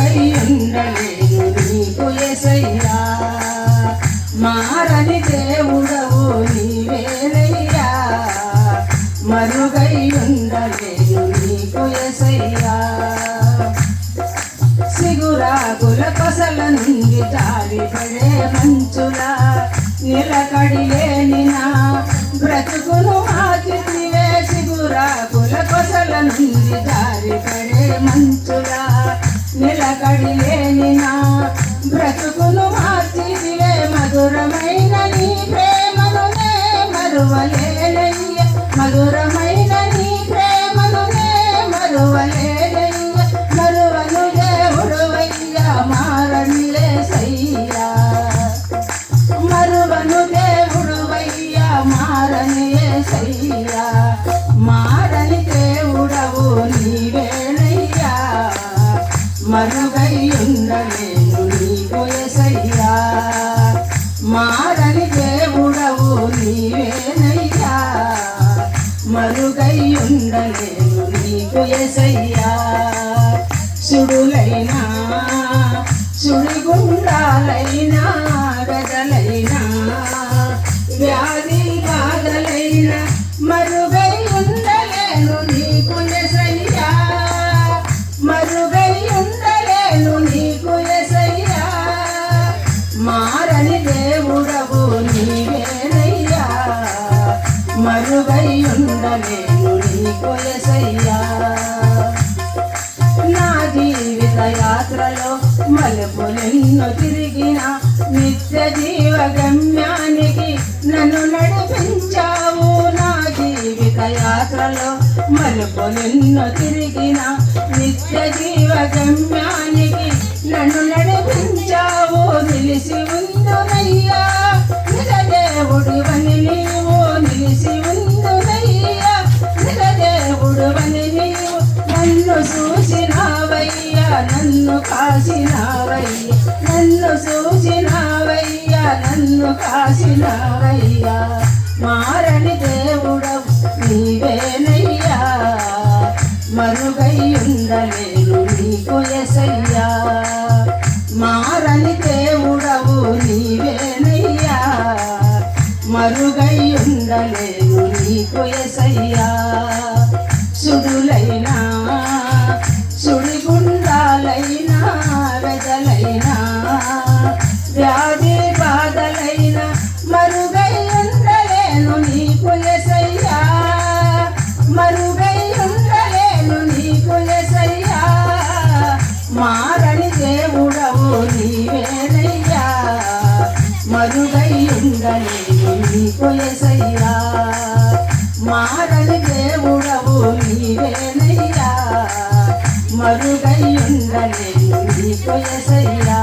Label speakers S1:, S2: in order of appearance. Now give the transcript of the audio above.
S1: మరుగై ఉండలేను నీకు యేసయ్యా. మారని దేవుడవు నీవేనయ్యా, మరుగై ఉండలేను నీకు యేసయ్యా. సిగురాకుల కొసల నుండి జారిపడే మంచులా నిలకడిలేని నా బ్రతుకును మార్చితివే. సిగురాకుల కొసల నుండి జారిపడే మంచులా నిలకడిలేని నా బ్రతుకును మార్చితివే. మధురమైన నీ ప్రేమను నే మరువలేనయ్య, మధురమైన నీ ప్రేమను నే మరువలేనయ్య. మరువను దేవుడవయ్యా, మారని యేసయ్యా. మరువను దేవుడవయ్యా, మారని యేసయ్యా. మారని దేవుడవు నీవేనయ్యా, మరుగై ఉండలేను నీకు యేసయ్యా. మారని దేవుడవు నీవేనయ్యా, మరుగై ఉండలేను నీకు యేసయ్యా. సుడులైనా సుడిగుండాలైనా గదలైనా వ్యాధి బాధలైనా మరుగై ఉండలేను నీకు యేసయ్యా, మరుగై ఉండలేను నీకు యేసయ్యా. మారని దేవుడవు నీవేనయ్యా, మరుగై ఉండలేను నీకు యేసయ్యా. నా జీవిత యాత్రలో మలుపులెన్నో తిరిగిన నిత్య జీవ గమ్యానికి నన్ను నడిపించావు. నా జీవిత యాత్రలో మలుపులెన్నో తిరిగిన నిత్య జీవ గమ్యానికి నన్ను నడిపించావు. నిలిసి ఉందునయ్యా నిజ దేవుడివని నీవు, నిలిసి ఉందునయ్యా నిజ దేవుడివని నీవు. నన్ను చూసినావయ్యా, నన్ను కాసినావయ్యా, నన్ను చూసినావయ్యా, నన్ను కాసినావయ్యా. మారని దేవుడవు నీవేనయ్యా, మరుగై ఉండలేను నీకు యేసయ్యా. మారని దేవుడవు నీవేనయ్యా, మరుగై ఉండలేను నీకు యేసయ్యా. సుడులైనా సుడిగుండాలైనా వెదలైనా వ్యాధి బాధలైనా మరుగై ఉండలేను నీకు యేసయ్యా, మరుగై ఉండలేను నీకు యేసయ్యా. మారని దేవుడవు నీవేనయ్యా, మరుగై ఉండలేను నీకు యేసయ్యా. మారని దేవుడవు నీవేనయ్యా, మరుగై ఉండలేను నీకు యేసయ్యా.